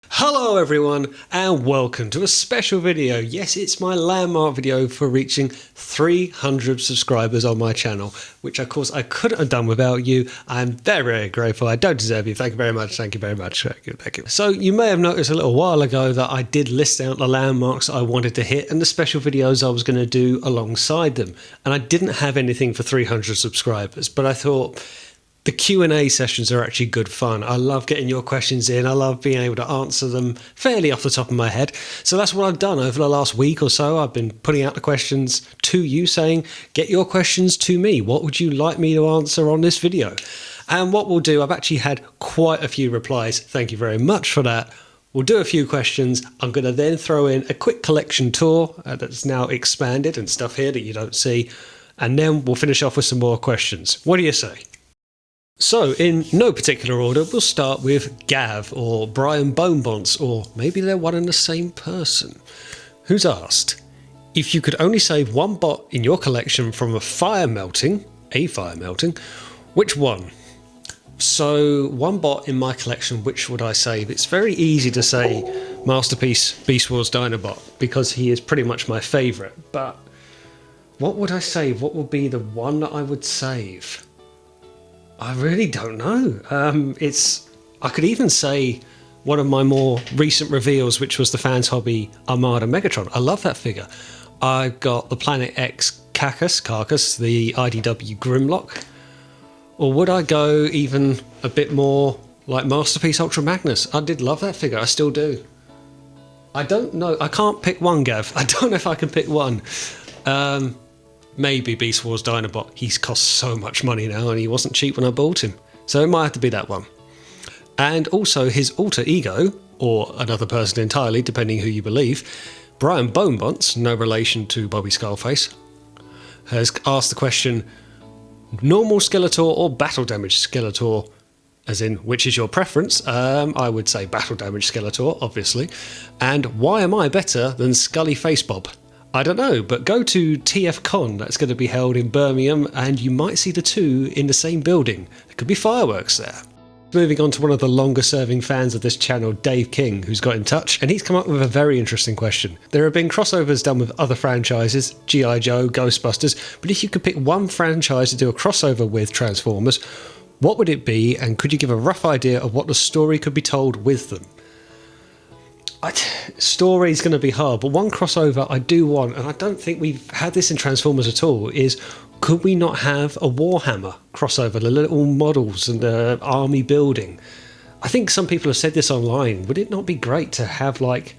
Hello everyone and welcome to a special video. Yes, it's my landmark video for reaching 300 subscribers on my channel, which of course I couldn't have done without you. I'm very, very grateful. I don't deserve you. Thank you very much. Thank you very much. Thank you. So you may have noticed a little while ago that I did list out the landmarks I wanted to hit and the special videos I was going to do alongside them. And I didn't have anything for 300 subscribers, but I thought the Q&A sessions are actually good fun. I love getting your questions in. I love being able to answer them fairly off the top of my head. So that's what I've done over the last week or so. I've been putting out the questions to you saying, get your questions to me. What would you like me to answer on this video? And what we'll do, I've actually had quite a few replies. Thank you very much for that. We'll do a few questions. I'm going to then throw in a quick collection tour that's now expanded and stuff here that you don't see. And then we'll finish off with some more questions. What do you say? So, in no particular order, we'll start with Gav, or Brian Bonebonts, or maybe they're one and the same person, who's asked, if you could only save one bot in your collection from a fire melting, which one? So, one bot in my collection, which would I save? It's very easy to say Masterpiece Beast Wars Dinobot, because he is pretty much my favourite, but what would I save? What would be the one that I would save? I really don't know. I could even say one of my more recent reveals, which was the Fans Hobby Armada Megatron. I love that figure. I've got the Planet X Carcass, the IDW Grimlock. Or would I go even a bit more like Masterpiece Ultra Magnus? I did love that figure. I still do. I don't know. I can't pick one, Gav. I don't know if I can pick one. Maybe Beast Wars Dinobot. He's cost so much money now and he wasn't cheap when I bought him. So it might have to be that one. And also his alter ego, or another person entirely, depending who you believe, Brian Bonebonts, no relation to Bobby Skullface, has asked the question, normal Skeletor or battle damage Skeletor? As in, which is your preference? I would say battle damage Skeletor, obviously. And why am I better than Scully Face Bob? I don't know, but go to TFCon, that's going to be held in Birmingham, and you might see the two in the same building. There could be fireworks there. Moving on to one of the longer serving fans of this channel, Dave King, who's got in touch, and he's come up with a very interesting question. There have been crossovers done with other franchises, G.I. Joe, Ghostbusters, but if you could pick one franchise to do a crossover with Transformers, what would it be, and could you give a rough idea of what the story could be told with them? Story's going to be hard, but one crossover I do want, and I don't think we've had this in Transformers at all, is could we not have a Warhammer crossover, the little models and the army building? I think some people have said this online. Would it not be great to have, like,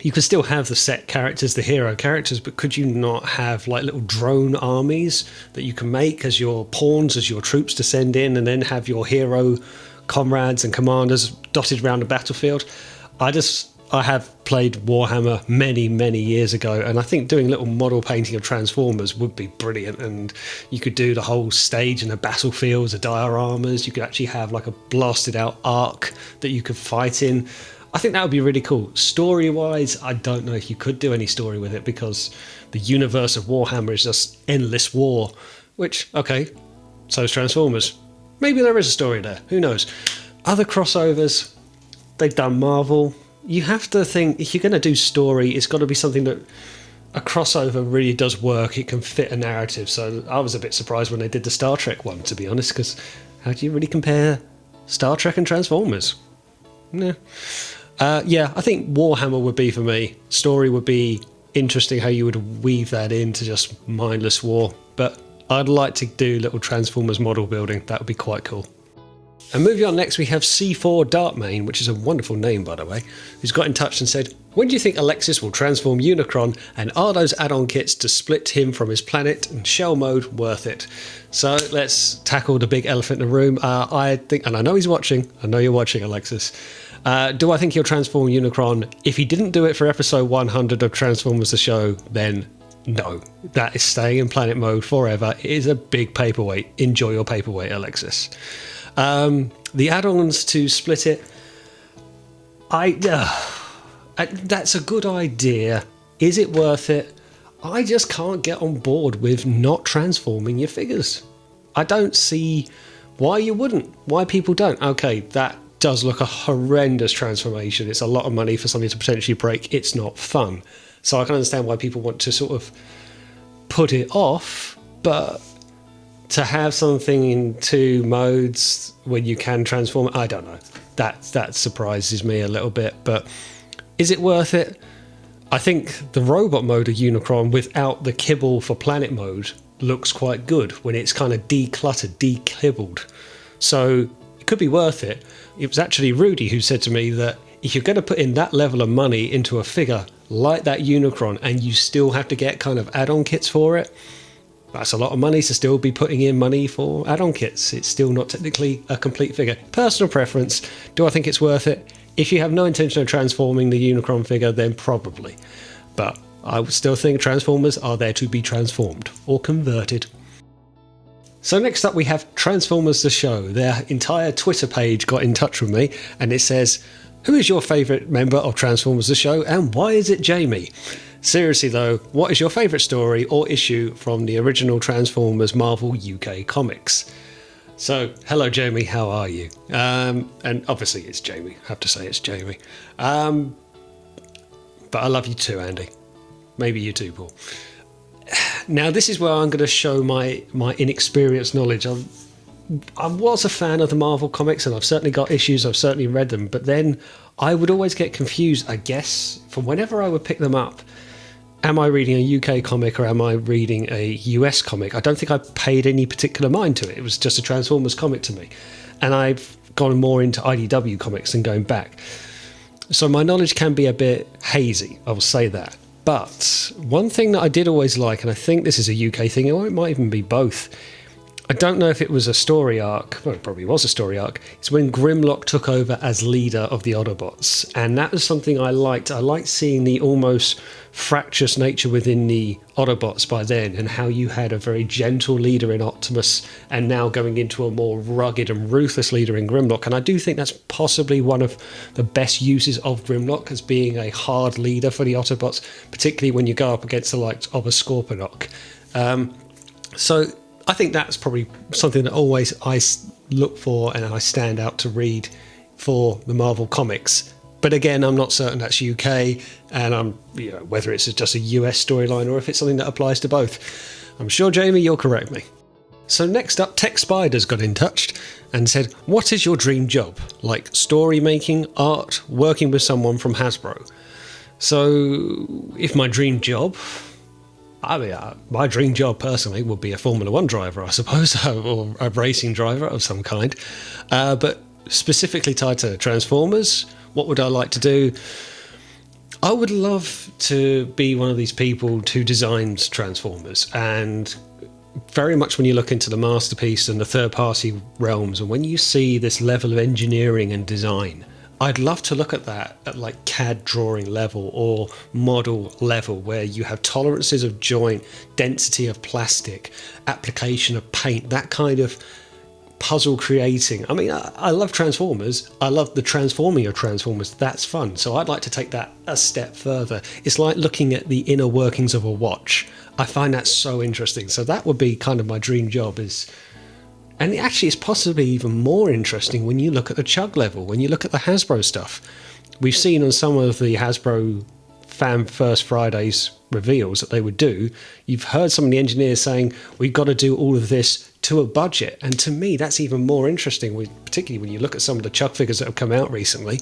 you could still have the set characters, the hero characters, but could you not have like little drone armies that you can make as your pawns, as your troops to send in, and then have your hero comrades and commanders dotted around the battlefield? I have played Warhammer many, many years ago, and I think doing little model painting of Transformers would be brilliant, and you could do the whole stage and the battlefields, the dioramas. You could actually have like a blasted out arc that you could fight in. I think that would be really cool. Story-wise, I don't know if you could do any story with it, because the universe of Warhammer is just endless war, which, okay, so is Transformers. Maybe there is a story there, who knows. Other crossovers, they've done Marvel. You have to think, if you're going to do story, it's got to be something that a crossover really does work. It can fit a narrative. So I was a bit surprised when they did the Star Trek one, to be honest, because how do you really compare Star Trek and Transformers? Yeah. I think Warhammer would be for me. Story would be interesting, how you would weave that into just mindless war. But I'd like to do little Transformers model building. That would be quite cool. And moving on next, we have C4 Darkmane, which is a wonderful name, by the way, who's got in touch and said, when do you think Alexis will transform Unicron, and are those add-on kits to split him from his planet and shell mode worth it? So let's tackle the big elephant in the room. I think, and I know he's watching, I know you're watching, Alexis. Do I think he'll transform Unicron? If he didn't do it for episode 100 of Transformers the Show, then no. That is staying in planet mode forever. It is a big paperweight. Enjoy your paperweight, Alexis. The add-ons to split it, that's a good idea. Is it worth it? I just can't get on board with not transforming your figures. I don't see why you wouldn't, why people don't. Okay, that does look a horrendous transformation. It's a lot of money for something to potentially break. It's not fun. So I can understand why people want to sort of put it off, but to have something in 2 modes when you can transform, I don't know. That surprises me a little bit, but is it worth it? I think the robot mode of Unicron without the kibble for planet mode looks quite good when it's kind of decluttered, dekibbled. So it could be worth it. It was actually Rudy who said to me that if you're going to put in that level of money into a figure like that Unicron and you still have to get kind of add-on kits for it, that's a lot of money to still be putting in money for add-on kits. It's still not technically a complete figure. Personal preference. Do I think it's worth it? If you have no intention of transforming the Unicron figure, then probably. But I would still think Transformers are there to be transformed or converted. So next up we have Transformers the Show. Their entire Twitter page got in touch with me and it says, who is your favourite member of Transformers the Show and why is it Jamie? Seriously though, what is your favourite story or issue from the original Transformers Marvel UK comics? So, hello Jamie, how are you? And obviously it's Jamie, I have to say it's Jamie. But I love you too, Andy. Maybe you too, Paul. Now this is where I'm going to show my inexperienced knowledge. I was a fan of the Marvel comics and I've certainly got issues, I've certainly read them, but then I would always get confused, I guess, from whenever I would pick them up. Am I reading a UK comic or am I reading a US comic? I don't think I paid any particular mind to it. It was just a Transformers comic to me. And I've gone more into IDW comics than going back. So my knowledge can be a bit hazy, I will say that. But one thing that I did always like, and I think this is a UK thing, or it might even be both, I don't know if it was a story arc, well it probably was a story arc, it's when Grimlock took over as leader of the Autobots, and that was something I liked. I liked seeing the almost fractious nature within the Autobots by then, and how you had a very gentle leader in Optimus, and now going into a more rugged and ruthless leader in Grimlock, and I do think that's possibly one of the best uses of Grimlock as being a hard leader for the Autobots, particularly when you go up against the likes of a Scorponok. So I think that's probably something that always I look for and I stand out to read for the Marvel comics. But again, I'm not certain that's UK, and whether it's just a US storyline or if it's something that applies to both. I'm sure, Jamie, you'll correct me. So next up, Tech Spiders got in touch and said, what is your dream job? Like story making, art, working with someone from Hasbro. So if my dream job... my dream job personally would be a Formula 1 driver, I suppose, or a racing driver of some kind. But specifically tied to Transformers, what would I like to do? I would love to be one of these people who designs Transformers, and very much when you look into the Masterpiece and the third-party realms, and when you see this level of engineering and design, I'd love to look at that at like CAD drawing level or model level, where you have tolerances of joint, density of plastic, application of paint, that kind of puzzle creating. I mean, I love Transformers. I love the transforming of Transformers. That's fun. So I'd like to take that a step further. It's like looking at the inner workings of a watch. I find that so interesting. So that would be kind of my dream job is... And actually, it's possibly even more interesting when you look at the Chug level, when you look at the Hasbro stuff. We've seen on some of the Hasbro Fan First Fridays reveals that they would do, you've heard some of the engineers saying, we've got to do all of this to a budget. And to me, that's even more interesting, particularly when you look at some of the Chug figures that have come out recently,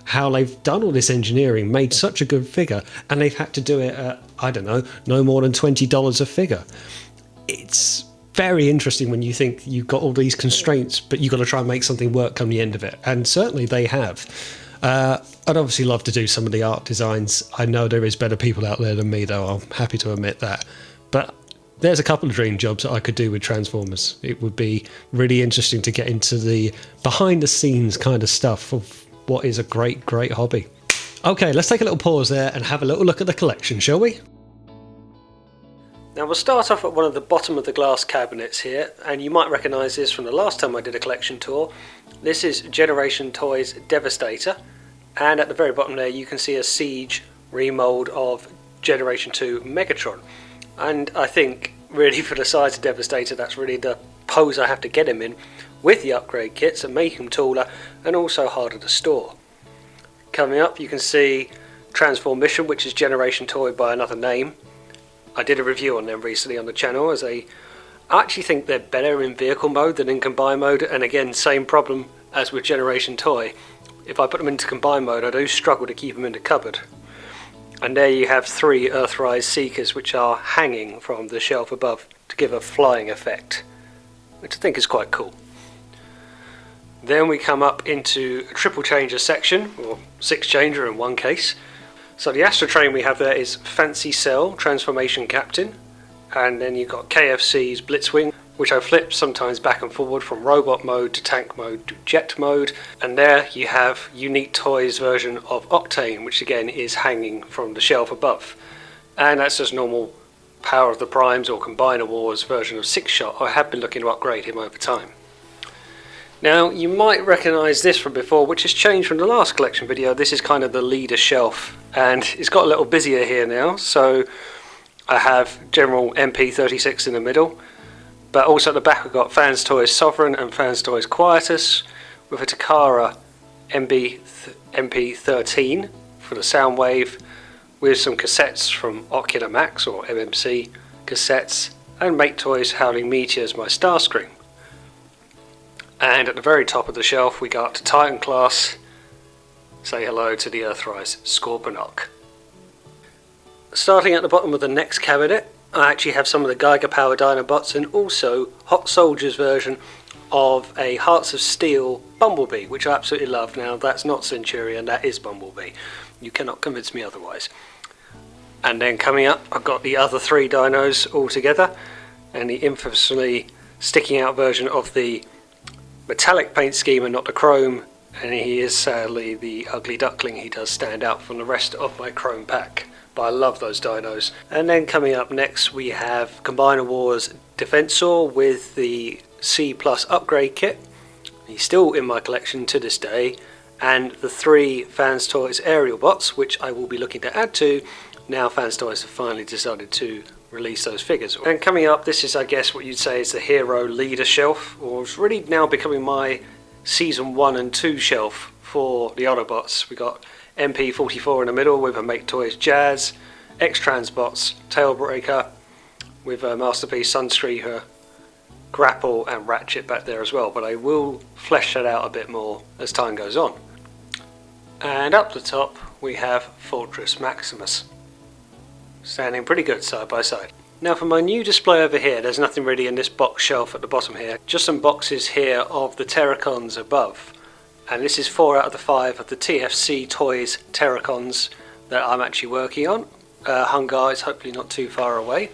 how they've done all this engineering, made such a good figure, and they've had to do it at, I don't know, no more than $20 a figure. It's very interesting when you think you've got all these constraints, but you've got to try and make something work come the end of it. And certainly they have. I'd obviously love to do some of the art designs. I know there is better people out there than me, though. I'm happy to admit that. But there's a couple of dream jobs that I could do with Transformers. It would be really interesting to get into the behind-the-scenes kind of stuff of what is a great, great hobby. Okay, let's take a little pause there and have a little look at the collection, shall we? Now we'll start off at one of the bottom of the glass cabinets here, and you might recognise this from the last time I did a collection tour. This is Generation Toys Devastator, and at the very bottom there you can see a Siege remould of Generation 2 Megatron. And I think really for the size of Devastator, that's really the pose I have to get him in with the upgrade kits that make him taller and also harder to store. Coming up, you can see Transform Mission, which is Generation Toy by another name. I did a review on them recently on the channel. I actually think they're better in vehicle mode than in combine mode, and again, same problem as with Generation Toy. If I put them into combine mode, I do struggle to keep them in the cupboard. And there you have 3 Earthrise Seekers, which are hanging from the shelf above to give a flying effect, which I think is quite cool. Then we come up into a triple changer section, or 6 changer in one case. So the Astra Train we have there is Fancy Cell, Transformation Captain, and then you've got KFC's Blitzwing, which I flip sometimes back and forward from robot mode to tank mode to jet mode. And there you have Unique Toys version of Octane, which again is hanging from the shelf above. And that's just normal Power of the Primes or Combiner Wars version of 6-Shot. I have been looking to upgrade him over time. Now you might recognise this from before, which has changed from the last collection video. This is kind of the leader shelf, and it's got a little busier here now. So I have General MP36 in the middle, but also at the back we've got Fans Toys Sovereign and Fans Toys Quietus, with a Takara MP13 for the Soundwave, with some cassettes from Ocular Max or MMC cassettes, and Make Toys Howling Meteors, my Starscream. And at the very top of the shelf we got Titan Class. Say hello to the Earthrise Scorponok. Starting at the bottom of the next cabinet, I actually have some of the Geiger Power Dinobots and also Hot Soldiers version of a Hearts of Steel Bumblebee, which I absolutely love. Now that's not Centurion, that is Bumblebee. You cannot convince me otherwise. And then coming up, I've got the other 3 dinos all together, and the infamously sticking out version of the metallic paint scheme and not the chrome, and he is sadly the ugly duckling. He does stand out from the rest of my chrome pack, but I love those dinos. And then coming up next we have Combiner Wars Defensor with the C Plus upgrade kit. He's still in my collection to this day, and the 3 Fans Toys aerial bots, which I will be looking to add to now Fans Toys have finally decided to release those figures. And coming up, this is I guess what you'd say is the hero leader shelf, or it's really now becoming my season 1 and 2 shelf for the Autobots. We got MP44 in the middle with a Make Toys Jazz, X-Transbots, Tailbreaker with a Masterpiece Sunstreaker, Grapple and Ratchet back there as well, but I will flesh that out a bit more as time goes on. And up the top we have Fortress Maximus, standing pretty good side by side. Now for my new display over here, there's nothing really in this box shelf at the bottom here, just some boxes here of the Terracons above. And this is 4 out of the 5 of the TFC Toys Terracons that I'm actually working on. Hungar is hopefully not too far away.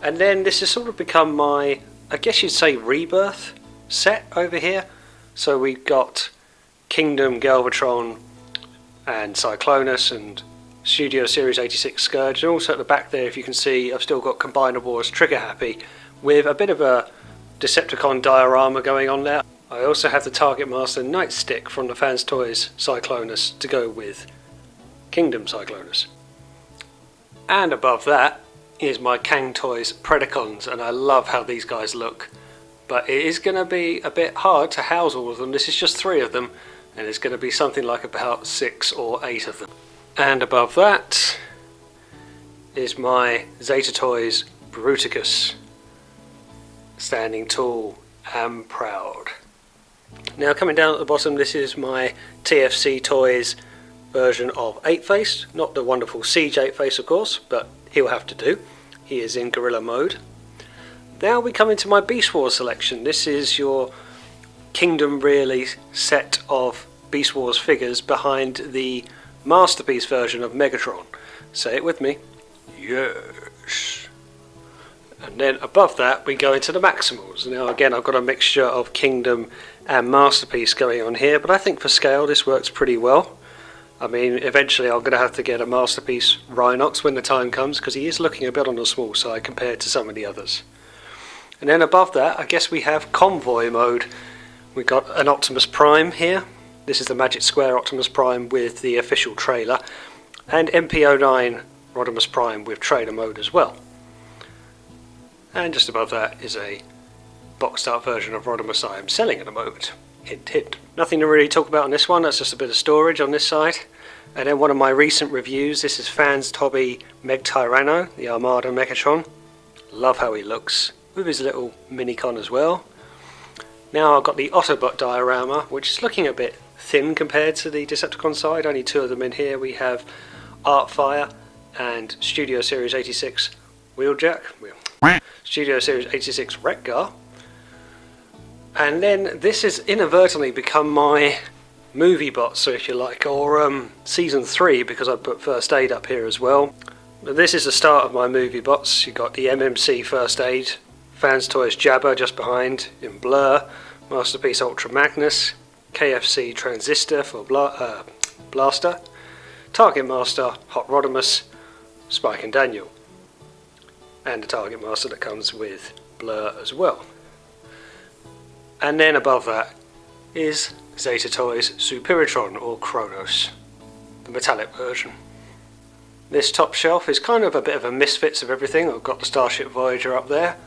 And then this has sort of become my, I guess you'd say, rebirth set over here. So we've got Kingdom, Galvatron and Cyclonus and Studio Series 86 Scourge, and also at the back there, if you can see, I've still got Combiner Wars Trigger Happy with a bit of a Decepticon diorama going on there. I also have the Target Master Nightstick from the Fans Toys Cyclonus to go with Kingdom Cyclonus. And above that is my Kang Toys Predacons, and I love how these guys look, but it is going to be a bit hard to house all of them. This is just 3 of them, and it's going to be something like about 6 or 8 of them. And above that is my Zeta Toys Bruticus, standing tall and proud. Now coming down at the bottom, this is my TFC Toys version of 8-Face, not the wonderful Siege 8-Face of course, but he'll have to do. He is in gorilla mode. Now we come into my Beast Wars selection. This is your Kingdom really set of Beast Wars figures behind the Masterpiece version of Megatron. Say it with me. Yes. And then above that we go into the Maximals. Now again, I've got a mixture of Kingdom and Masterpiece going on here, but I think for scale this works pretty well. I mean, eventually I'm going to have to get a Masterpiece Rhinox when the time comes, because he is looking a bit on the small side compared to some of the others. And then above that, I guess we have Convoy mode. We've got an Optimus Prime here. This is the Magic Square Optimus Prime with the official trailer, and MP09 Rodimus Prime with trailer mode as well. And just above that is a boxed art version of Rodimus I am selling at the moment. Hint, hint. Nothing to really talk about on this one, that's just a bit of storage on this side. And then one of my recent reviews, this is Fans Hobby Meg Tyranno, the Armada Megatron. Love how he looks, with his little Minicon as well. Now I've got the Autobot diorama, which is looking a bit thin compared to the Decepticon side. Only two of them in here. We have Artfire and Studio Series 86 Studio Series 86 Wreck-Gar. And then this has inadvertently become my movie bot, so if you like, or season 3, because I put First Aid up here as well. But this is the start of my movie bots. You've got the MMC First Aid, Fans Toys Jabba just behind in Blur, Masterpiece Ultra Magnus, KFC Transistor for Blaster, Target Master, Hot Rodimus, Spike and Daniel, and the Target Master that comes with Blur as well. And then above that is Zeta Toys Superitron or Kronos, the metallic version. This top shelf is kind of a bit of a misfits of everything. I've got the Starship Voyager up there,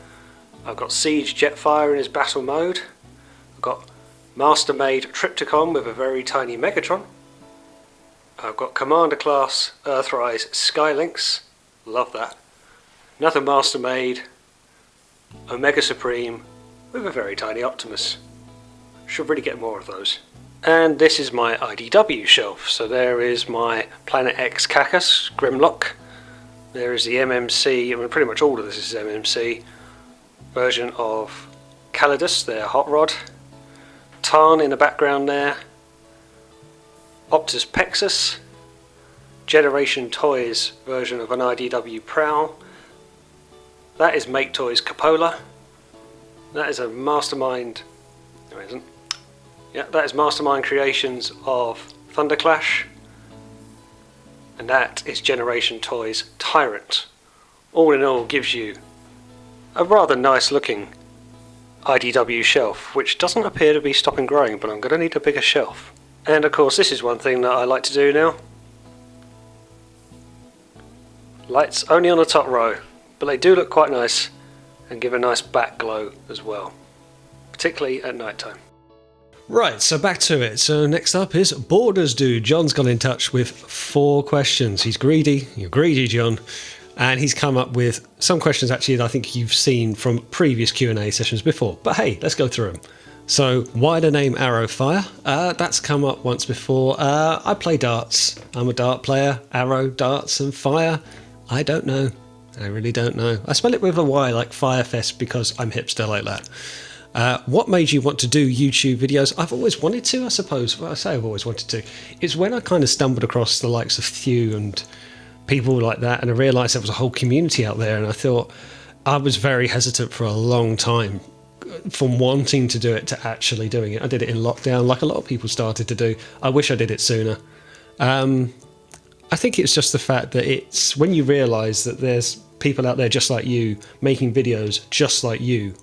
I've got Siege Jetfire in his battle mode, I've got Master Made Tripticon with a very tiny Megatron, I've got Commander Class Earthrise Skylynx, love that, another Master Made Omega Supreme with a very tiny Optimus. Should really get more of those. And this is my IDW shelf. So there is my Planet X Cacus Grimlock. There is the MMC, I mean pretty much all of this is MMC version of Calidus, their Hot Rod. Tarn in the background there. Optus Pexus. Generation Toys version of an IDW Prowl. That is Make Toys Capola. That is a Mastermind. No, it isn't. Yeah, that is Mastermind Creations of Thunderclash. And that is Generation Toys Tyrant. All in all gives you a rather nice looking IDW shelf, which doesn't appear to be stopping growing, but I'm going to need a bigger shelf. And of course this is one thing that I like to do now. Lights only on the top row, but they do look quite nice and give a nice back glow as well, particularly at night time. Right, so back to it. So next up is Borders Dude. John's got in touch with 4 questions. He's greedy. You're greedy, John. And he's come up with some questions actually that I think you've seen from previous Q&A sessions before. But hey, let's go through them. So why the name Arrowfire? That's come up once before. I play darts. I'm a dart player. Arrow, darts and fire. I don't know. I really don't know. I spell it with a Y like Firefest because I'm hipster like that. What made you want to do YouTube videos? I've always wanted to, I suppose. Well, I say I've always wanted to. It's when I kind of stumbled across the likes of Thew and people like that, and I realised there was a whole community out there, and I thought I was very hesitant for a long time from wanting to do it to actually doing it. I did it in lockdown like a lot of people started to do. I wish I did it sooner. I think it's just the fact that it's when you realise that there's people out there just like you making videos just like you,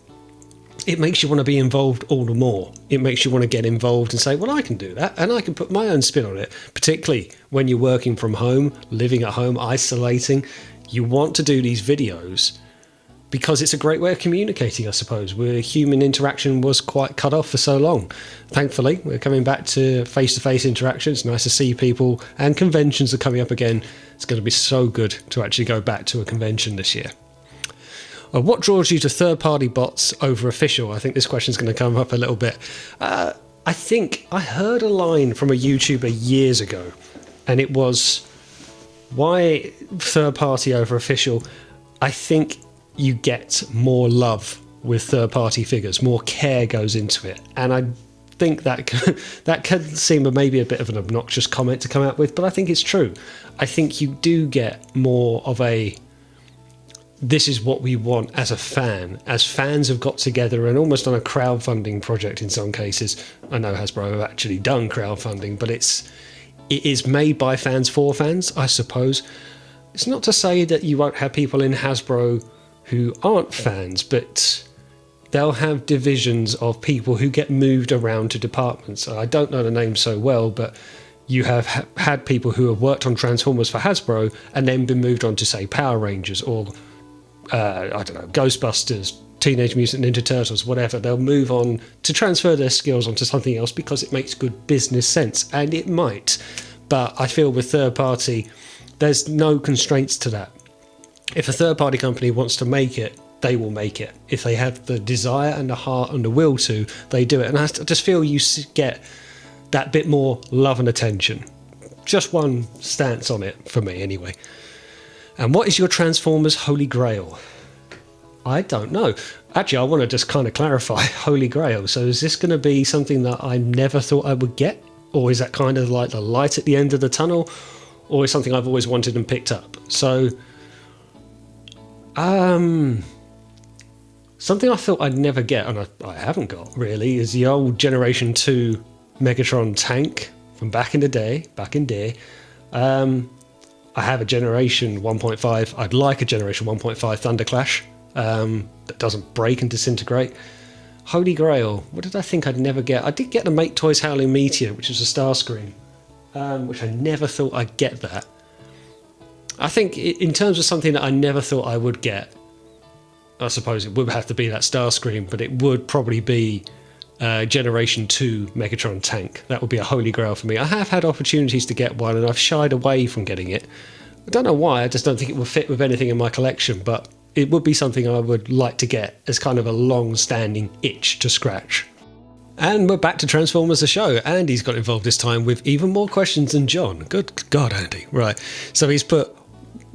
it makes you want to be involved all the more. It makes you want to get involved and say, well, I can do that and I can put my own spin on it, particularly when you're working from home, living at home, isolating. You want to do these videos because it's a great way of communicating, I suppose, where human interaction was quite cut off for so long. Thankfully, we're coming back to face-to-face interaction. It's nice to see people, and conventions are coming up again. It's going to be so good to actually go back to a convention this year. What draws you to third-party bots over official? I think this question is going to come up a little bit. I think I heard a line from a YouTuber years ago, and it was, why third-party over official? I think you get more love with third-party figures, more care goes into it, and I think that can seem maybe a bit of an obnoxious comment to come out with, but I think it's true. I think you do get more of a, this is what we want as a fan, as fans have got together and almost done a crowdfunding project in some cases. I know Hasbro have actually done crowdfunding, but it is made by fans for fans, I suppose. It's not to say that you won't have people in Hasbro who aren't fans, but they'll have divisions of people who get moved around to departments. I don't know the names so well, but you have had people who have worked on Transformers for Hasbro and then been moved on to, say, Power Rangers or, I don't know, Ghostbusters, Teenage Mutant Ninja Turtles, whatever. They'll move on to transfer their skills onto something else because it makes good business sense, and it might. But I feel with third party, there's no constraints to that. If a third party company wants to make it, they will make it. If they have the desire and the heart and the will to, they do it. And I just feel you get that bit more love and attention. Just one stance on it for me anyway. And what is your Transformers Holy Grail? I don't know. Actually, I want to just kind of clarify Holy Grail. So is this going to be something that I never thought I would get? Or is that kind of like the light at the end of the tunnel? Or is something I've always wanted and picked up? So, something I thought I'd never get, and I haven't got really, is the old Generation 2 Megatron tank from back in day. I have a Generation 1.5. I'd like a Generation 1.5 Thunderclash that doesn't break and disintegrate. Holy Grail. What did I think I'd never get? I did get the Make Toys Howling Meteor, which is a Starscream, which I never thought I'd get that. I think in terms of something that I never thought I would get, I suppose it would have to be that Starscream, but it would probably be Generation 2 Megatron tank. That would be a Holy Grail for me. I have had opportunities to get one, and I've shied away from getting it. I don't know why, I just don't think it would fit with anything in my collection, but it would be something I would like to get as kind of a long-standing itch to scratch. And we're back to Transformers the show. Andy's got involved this time with even more questions than John. Good God, Andy. Right, so he's put,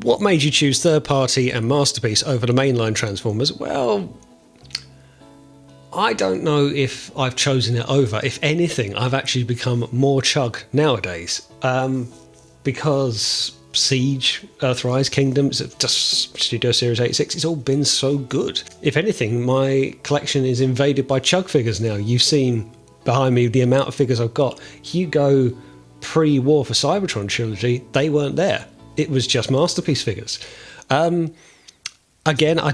what made you choose third party and Masterpiece over the mainline Transformers? Well, I don't know if I've chosen it over. If anything, I've actually become more Chug nowadays. Because Siege, Earthrise, Kingdoms, just Studio Series 86, it's all been so good. If anything, my collection is invaded by Chug figures now. You've seen behind me the amount of figures I've got. You go pre-War for Cybertron trilogy, they weren't there. It was just Masterpiece figures. Again, I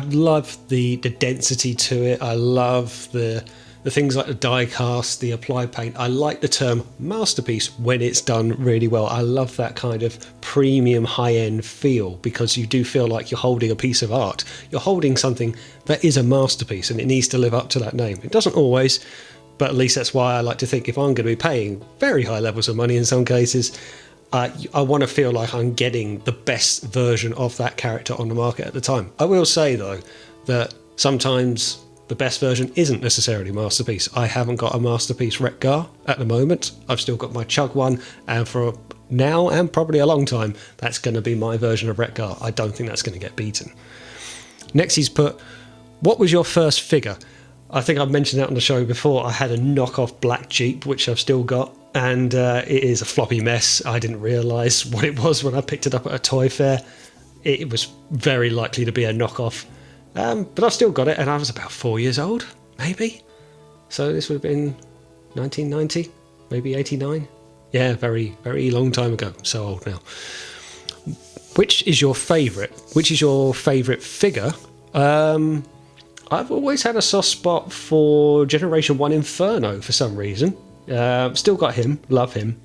love the density to it. I love the things like the die cast, the applied paint. I like the term Masterpiece when it's done really well. I love that kind of premium high-end feel, because you do feel like you're holding a piece of art. You're holding something that is a masterpiece, and it needs to live up to that name. It doesn't always, but at least that's why I like to think if I'm going to be paying very high levels of money in some cases, I want to feel like I'm getting the best version of that character on the market at the time. I will say, though, that sometimes the best version isn't necessarily Masterpiece. I haven't got a Masterpiece Wreck-Gar at the moment. I've still got my Chug one, and for now and probably a long time, that's going to be my version of Wreck-Gar. I don't think that's going to get beaten. Next he's put, what was your first figure? I think I've mentioned that on the show before. I had a knockoff black Jeep, which I've still got. And it is a floppy mess. I didn't realise what it was when I picked it up at a toy fair. It was very likely to be a knockoff. But I've still got it, and I was about 4 years old, maybe. So this would have been 1990, maybe 89. Yeah, very, very long time ago. So old now. Which is your favourite? Which is your favourite figure? I've always had a soft spot for Generation 1 Inferno for some reason. Still got him, love him.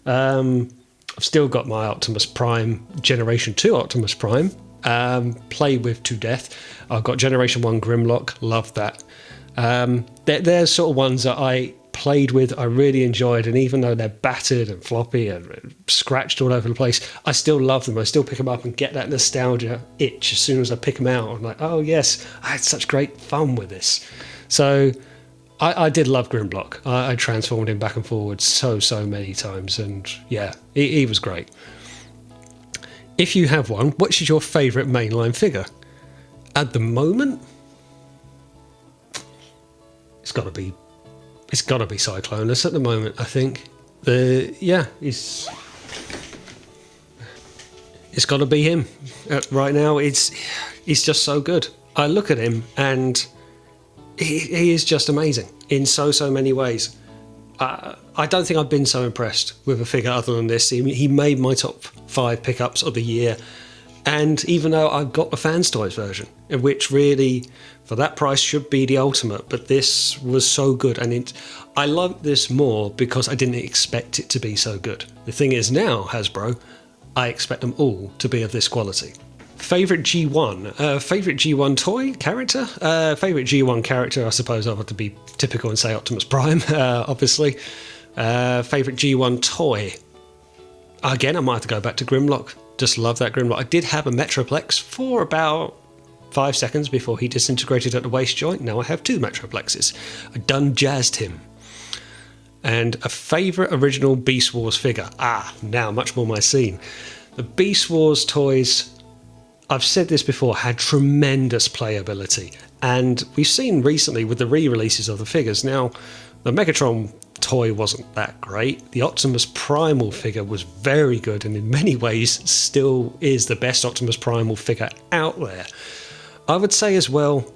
I've still got my Optimus Prime, Generation 2 Optimus Prime, play with to death. I've got Generation 1 Grimlock, love that. They're sort of ones that I played with, I really enjoyed, and even though they're battered and floppy and scratched all over the place, I still love them. I still pick them up and get that nostalgia itch as soon as I pick them out. I'm like, oh yes, I had such great fun with this. So I did love Grimlock. I transformed him back and forward so many times, and yeah, he was great. If you have one, which is your favourite mainline figure? At the moment, it's got to be Cyclonus at the moment, I think. It's got to be him. Right now, he's just so good. I look at him and he is just amazing in so many ways. I don't think I've been so impressed with a figure other than this. He made my top 5 pickups of the year. And even though I've got the Fans Toys version, which really, for that price, should be the ultimate, but this was so good. And I love this more because I didn't expect it to be so good. The thing is now, Hasbro, I expect them all to be of this quality. Favorite G1? Favorite G1 toy character? Favorite G1 character, I suppose I'll have to be typical and say Optimus Prime, obviously. Favorite G1 toy? Again, I might have to go back to Grimlock. Just love that Grimlock. I did have a Metroplex for about 5 seconds before he disintegrated at the waist joint. Now I have 2 Metroplexes. I done jazzed him. And a favourite original Beast Wars figure. Now much more my scene. The Beast Wars toys, I've said this before, had tremendous playability. And we've seen recently with the re-releases of the figures. Now, the Megatron toy wasn't that great. The Optimus Primal figure was very good and in many ways still is the best Optimus Primal figure out there. I would say as well,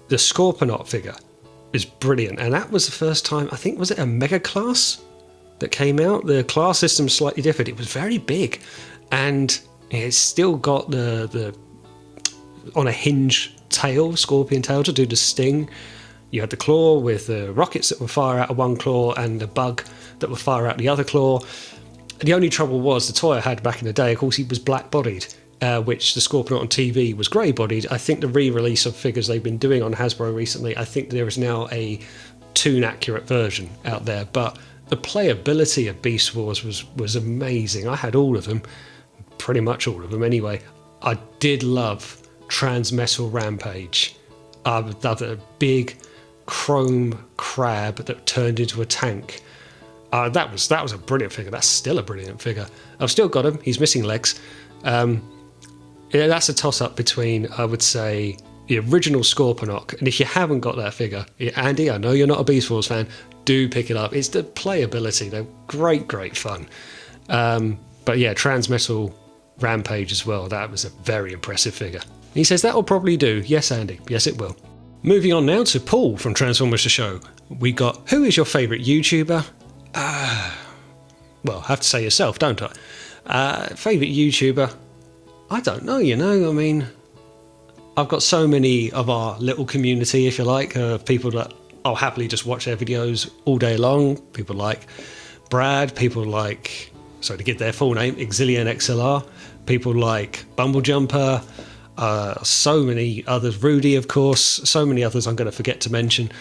the Scorponok figure is brilliant, and that was the first time, I think, was it a Mega Class that came out? The class system's slightly different. It was very big, and it's still got the on a hinge tail, scorpion tail to do the sting. You had the claw with the rockets that would fire out of one claw and the bug that would fire out the other claw. The only trouble was the toy I had back in the day, of course, he was black-bodied. Which the Scorponok on TV was grey-bodied. I think the re-release of figures they've been doing on Hasbro recently, I think there is now a toon-accurate version out there. But the playability of Beast Wars was amazing. I had all of them, pretty much all of them anyway. I did love Transmetal Rampage. The big chrome crab that turned into a tank. That was a brilliant figure. That's still a brilliant figure. I've still got him. He's missing legs. Yeah, that's a toss-up between, I would say, the original Scorponok, and if you haven't got that figure, Andy, I know you're not a Beast Wars fan, do pick it up. It's the playability. They're great fun. But yeah, Transmetal Rampage as well. That was a very impressive figure. He says that will probably do. Yes, Andy. Yes, it will. Moving on now to Paul from Transformers The Show. We got, who is your favourite YouTuber? Well, I have to say yourself, don't I? Favourite YouTuber? I don't know, I mean, I've got so many of our little community, if you like, people that I'll happily just watch their videos all day long. People like Brad, people like, sorry to give their full name, Exilian XLR, people like Bumblejumper, so many others, Rudy, of course, so many others I'm going to forget to mention.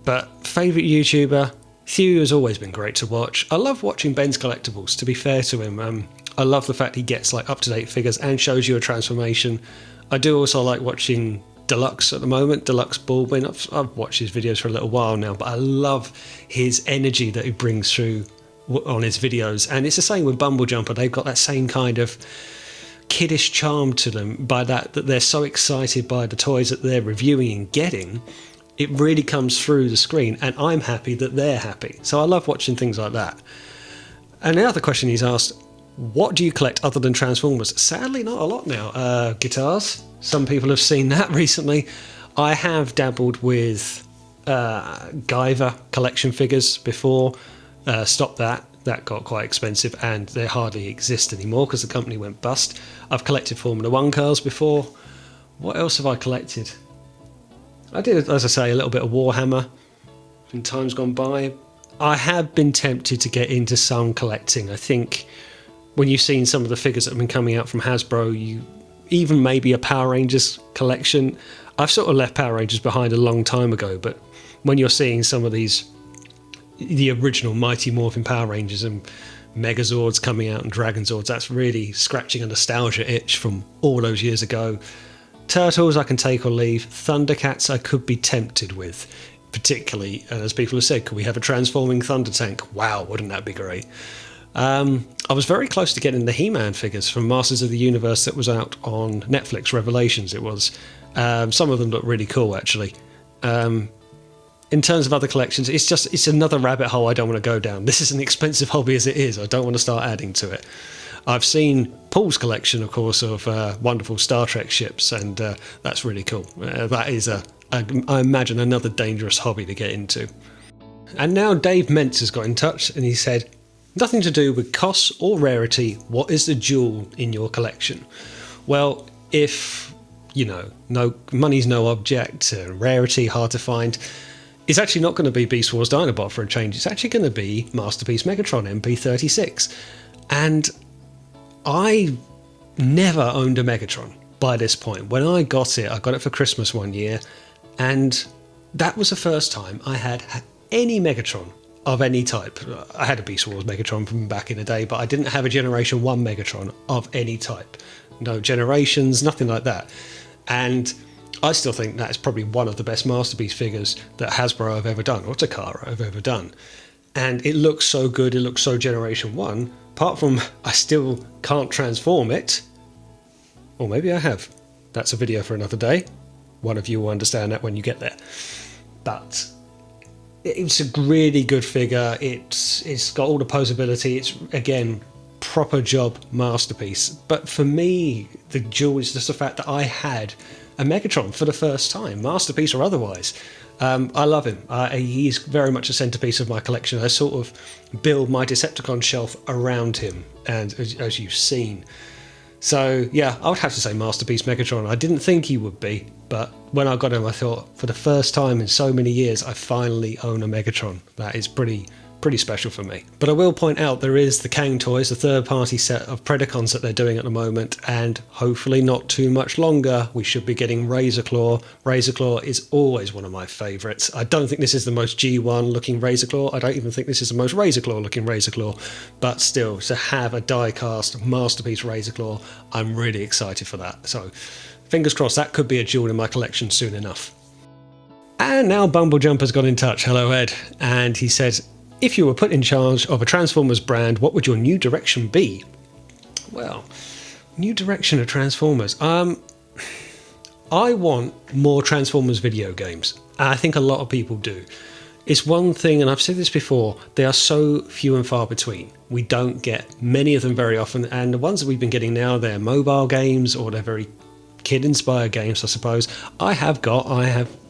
But favourite YouTuber, Thew has always been great to watch. I love watching Ben's Collectibles, to be fair to him. I love the fact he gets like up-to-date figures and shows you a transformation. I do also like watching Deluxe at the moment, Deluxe Baldwin. I've watched his videos for a little while now, but I love his energy that he brings through on his videos. And it's the same with Bumblejumper. They've got that same kind of kiddish charm to them, by that they're so excited by the toys that they're reviewing and getting. It really comes through the screen, and I'm happy that they're happy. So I love watching things like that. And the other question he's asked, what do you collect other than Transformers? Sadly, not a lot now. Guitars. Some people have seen that recently. I have dabbled with Guyver collection figures before. Stopped that. That got quite expensive, and they hardly exist anymore because the company went bust. I've collected Formula 1 cars before. What else have I collected? I did, as I say, a little bit of Warhammer in times gone by. I have been tempted to get into some collecting. I think when you've seen some of the figures that have been coming out from Hasbro, even maybe a Power Rangers collection. I've sort of left Power Rangers behind a long time ago, but when you're seeing some of these, the original Mighty Morphin Power Rangers and Megazords coming out and Dragonzords, that's really scratching a nostalgia itch from all those years ago. Turtles I can take or leave. Thundercats I could be tempted with, particularly, as people have said, could we have a transforming Thunder Tank? Wow, wouldn't that be great? I was very close to getting the He-Man figures from Masters of the Universe that was out on Netflix, Revelations it was. Some of them look really cool, actually. In terms of other collections, it's another rabbit hole I don't want to go down. This is an expensive hobby as it is. I don't want to start adding to it. I've seen Paul's collection, of course, of wonderful Star Trek ships, and that's really cool. That is, I imagine, another dangerous hobby to get into. And now Dave Mentz has got in touch, and he said, nothing to do with cost or rarity, what is the jewel in your collection? Well, if, no money's no object, rarity hard to find, it's actually not going to be Beast Wars Dinobot for a change. It's actually going to be Masterpiece Megatron MP36. And I never owned a Megatron by this point. When I got it for Christmas one year, and that was the first time I had any Megatron of any type. I had a Beast Wars Megatron from back in the day, but I didn't have a Generation 1 Megatron of any type. No Generations, nothing like that. And I still think that's probably one of the best Masterpiece figures that Hasbro have ever done, or Takara have ever done. And it looks so good, it looks so Generation 1, apart from I still can't transform it. Or maybe I have. That's a video for another day. One of you will understand that when you get there. But it's a really good figure. It's got all the posability. It's, again, proper job Masterpiece. But for me, the jewel is just the fact that I had a Megatron for the first time, Masterpiece or otherwise. I love him. He's very much a centerpiece of my collection. I sort of build my Decepticon shelf around him, and as you've seen. So yeah, I would have to say Masterpiece Megatron. I didn't think he would be, but when I got him, I thought, for the first time in so many years, I finally own a Megatron. That is pretty special for me. But I will point out there is the Kang Toys, the third-party set of Predacons that they're doing at the moment, and hopefully not too much longer, we should be getting Razorclaw. Razorclaw is always one of my favourites. I don't think this is the most G1 looking Razorclaw. I don't even think this is the most Razorclaw looking Razorclaw. But still, to have a die-cast Masterpiece Razorclaw, I'm really excited for that. So fingers crossed that could be a jewel in my collection soon enough. And now Bumblejumper's got in touch. Hello, Ed. And he says, if you were put in charge of a Transformers brand, what would your new direction be? Well, new direction of Transformers. I want more Transformers video games. I think a lot of people do. It's one thing, and I've said this before, they are so few and far between. We don't get many of them very often, and the ones that we've been getting now, they're mobile games, or they're very kid-inspired games, I suppose. I have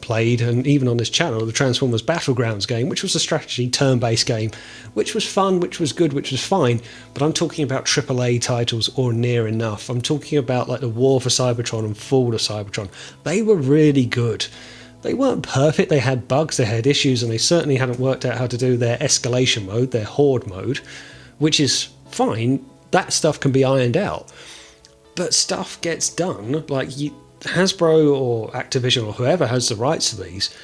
played, and even on this channel, the Transformers Battlegrounds game, which was a strategy turn-based game, which was fun, which was good, which was fine, but I'm talking about AAA titles or near enough. I'm talking about like the War for Cybertron and Fall of Cybertron. They were really good. They weren't perfect, they had bugs, they had issues, and they certainly hadn't worked out how to do their escalation mode, their horde mode, which is fine. That stuff can be ironed out. But stuff gets done, like Hasbro or Activision or whoever has the rights to these,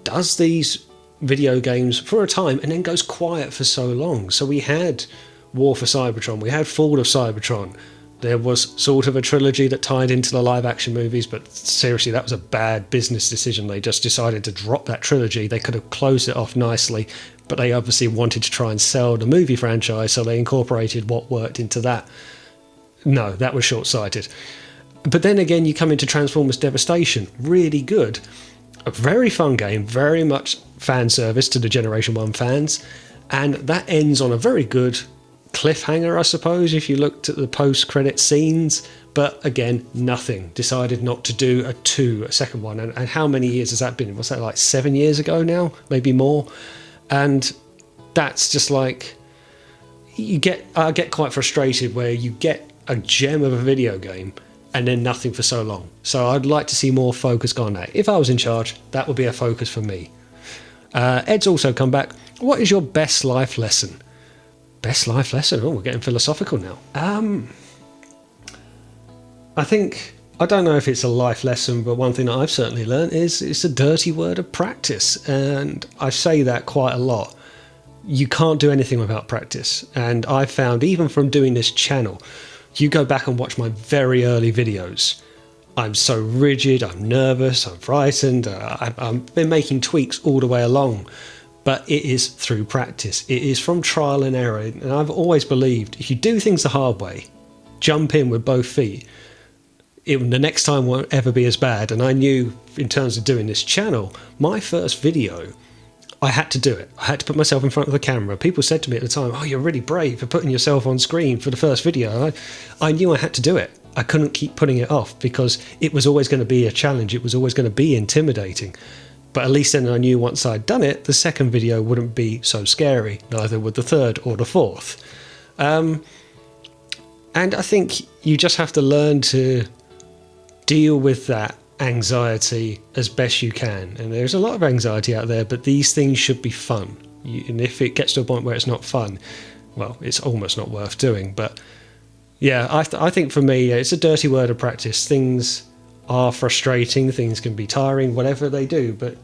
does these video games for a time and then goes quiet for so long. So we had War for Cybertron, we had Fall of Cybertron, there was sort of a trilogy that tied into the live action movies, but seriously, that was a bad business decision. They just decided to drop that trilogy. They could have closed it off nicely, but they obviously wanted to try and sell the movie franchise, so they incorporated what worked into that. No, that was short-sighted. But then again, you come into Transformers Devastation, really good. A very fun game, very much fan service to the Generation 1 fans, and that ends on a very good cliffhanger, I suppose, if you looked at the post-credit scenes. But again, nothing. Decided not to do a second one. And how many years has that been? Was that like 7 years ago now? Maybe more? And that's just like... I get quite frustrated where you get a gem of a video game and then nothing for so long. So I'd like to see more focus on that. If I was in charge, that would be a focus for me. Ed's also come back. What is your best life lesson? Best life lesson? Oh, we're getting philosophical now. I think, I don't know if it's a life lesson, but one thing that I've certainly learned is it's a dirty word of practice. And I say that quite a lot. You can't do anything without practice. And I've found, even from doing this channel, you go back and watch my very early videos, I'm so rigid, I'm nervous, I'm frightened, I've been making tweaks all the way along. But it is through practice. It is from trial and error. And I've always believed, if you do things the hard way, jump in with both feet, the next time won't ever be as bad. And I knew, in terms of doing this channel, my first video, I had to do it. I had to put myself in front of the camera. People said to me at the time, oh, you're really brave for putting yourself on screen for the first video. I knew I had to do it. I couldn't keep putting it off because it was always going to be a challenge. It was always going to be intimidating. But at least then I knew once I'd done it, the second video wouldn't be so scary. Neither would the third or the fourth. And I think you just have to learn to deal with that anxiety as best you can. And there's a lot of anxiety out there, but these things should be fun. And if it gets to a point where it's not fun, well, it's almost not worth doing. But Yeah, I think for me, it's a dirty word of practice. Things are frustrating, things can be tiring, whatever they do, but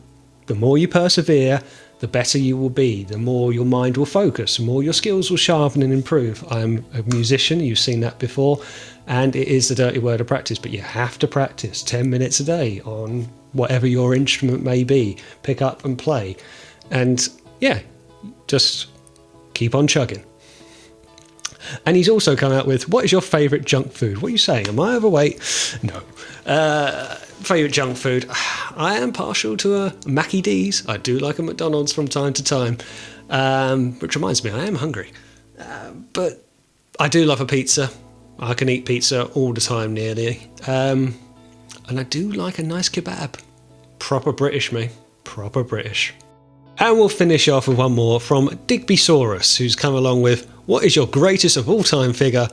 the more you persevere, the better you will be, the more your mind will focus, the more your skills will sharpen and improve. I'm a musician, you've seen that before, and it is the dirty word of practice, but you have to practice 10 minutes a day on whatever your instrument may be. Pick up and play. And yeah, just keep on chugging. And he's also come out with, what is your favourite junk food? What are you saying? Am I overweight? No. Favourite junk food? I am partial to a Mackie D's. I do like a McDonald's from time to time. Which reminds me, I am hungry. But I do love a pizza. I can eat pizza all the time nearly. And I do like a nice kebab. Proper British, me. Proper British. And we'll finish off with one more from Digbysaurus, who's come along with, what is your greatest of all time figure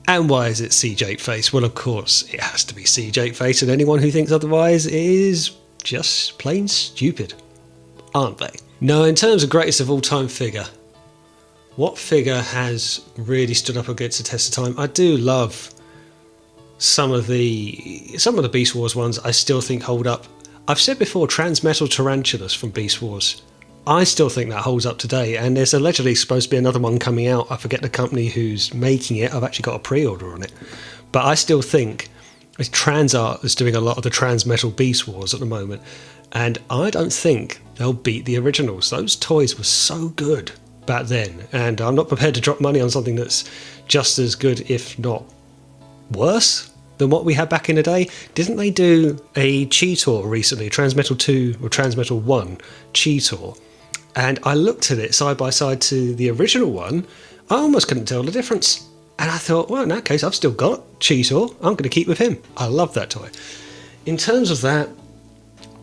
and why is it CJ Face? Well, of course, it has to be CJ Face, and anyone who thinks otherwise is just plain stupid, aren't they? Now, in terms of greatest of all time figure, what figure has really stood up against the test of time? I do love some of the Beast Wars ones. I still think hold up. I've said before, Transmetal Tarantulas from Beast Wars. I still think that holds up today, and there's allegedly supposed to be another one coming out. I forget the company who's making it. I've actually got a pre-order on it. But I still think Transart is doing a lot of the Transmetal Beast Wars at the moment, and I don't think they'll beat the originals. Those toys were so good back then, and I'm not prepared to drop money on something that's just as good, if not worse, than what we had back in the day. Didn't they do a Cheetor recently, Transmetal 2 or Transmetal 1 Cheetor? And I looked at it side by side to the original one. I almost couldn't tell the difference. And I thought, well, in that case, I've still got Cheetor. I'm going to keep with him. I love that toy. In terms of that,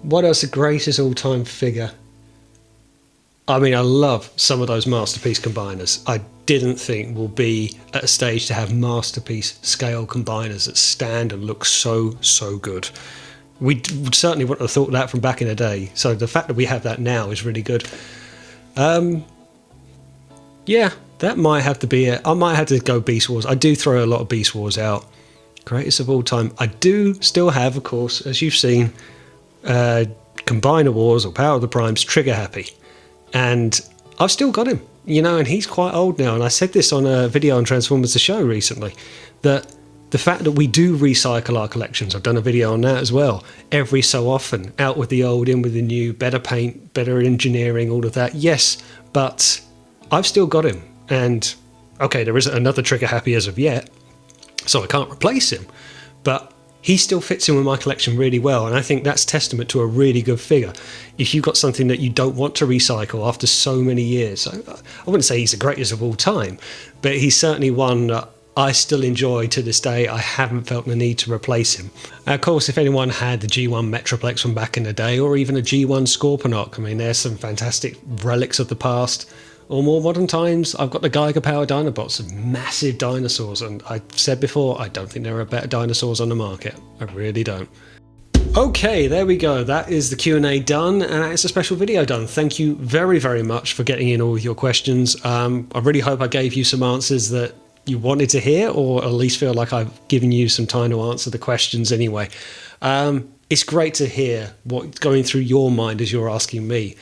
what else the greatest all-time figure? I mean, I love some of those Masterpiece combiners. I didn't think we'll be at a stage to have Masterpiece scale combiners that stand and look so, so good. We certainly wouldn't have thought that from back in the day. So the fact that we have that now is really good. Yeah, that might have to be it. I might have to go Beast Wars. I do throw a lot of Beast Wars out. Greatest of all time. I do still have, of course, as you've seen, Combiner Wars or Power of the Primes Trigger Happy. And I've still got him, you know, and he's quite old now. And I said this on a video on Transformers The Show recently, that the fact that we do recycle our collections, I've done a video on that as well, every so often, out with the old, in with the new, better paint, better engineering, all of that. Yes, but I've still got him. And, okay, there isn't another Trigger Happy as of yet, so I can't replace him. But he still fits in with my collection really well, and I think that's testament to a really good figure. If you've got something that you don't want to recycle after so many years, I wouldn't say he's the greatest of all time, but he's certainly one that I still enjoy to this day. I haven't felt the need to replace him. Of course, if anyone had the G1 Metroplex from back in the day, or even a G1 Scorponok, I mean, there's some fantastic relics of the past. Or more modern times, I've got the Geiger Power Dinobots, massive dinosaurs, and I've said before, I don't think there are better dinosaurs on the market. I really don't. Okay, there we go. That is the Q&A done, and that is a special video done. Thank you very, very much for getting in all of your questions. I really hope I gave you some answers that you wanted to hear, or at least feel like I've given you some time to answer the questions anyway. It's great to hear what's going through your mind as you're asking me.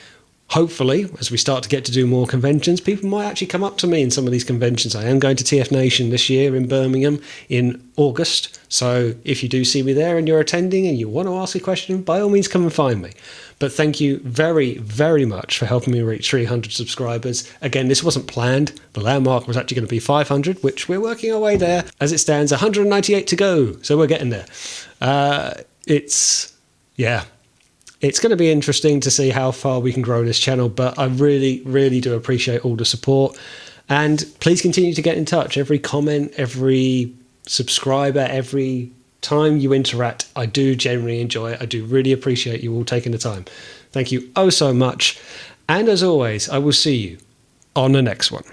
Hopefully, as we start to get to do more conventions, people might actually come up to me in some of these conventions. I am going to TF Nation this year in Birmingham in August. So if you do see me there and you're attending and you want to ask a question, by all means come and find me. But thank you very, very much for helping me reach 300 subscribers. Again, this wasn't planned. The landmark was actually going to be 500, which we're working our way there. As it stands, 198 to go. So we're getting there. It's going to be interesting to see how far we can grow this channel, but I really, really do appreciate all the support. And please continue to get in touch. Every comment, every subscriber, every time you interact, I do genuinely enjoy it. I do really appreciate you all taking the time. Thank you oh so much. And as always, I will see you on the next one.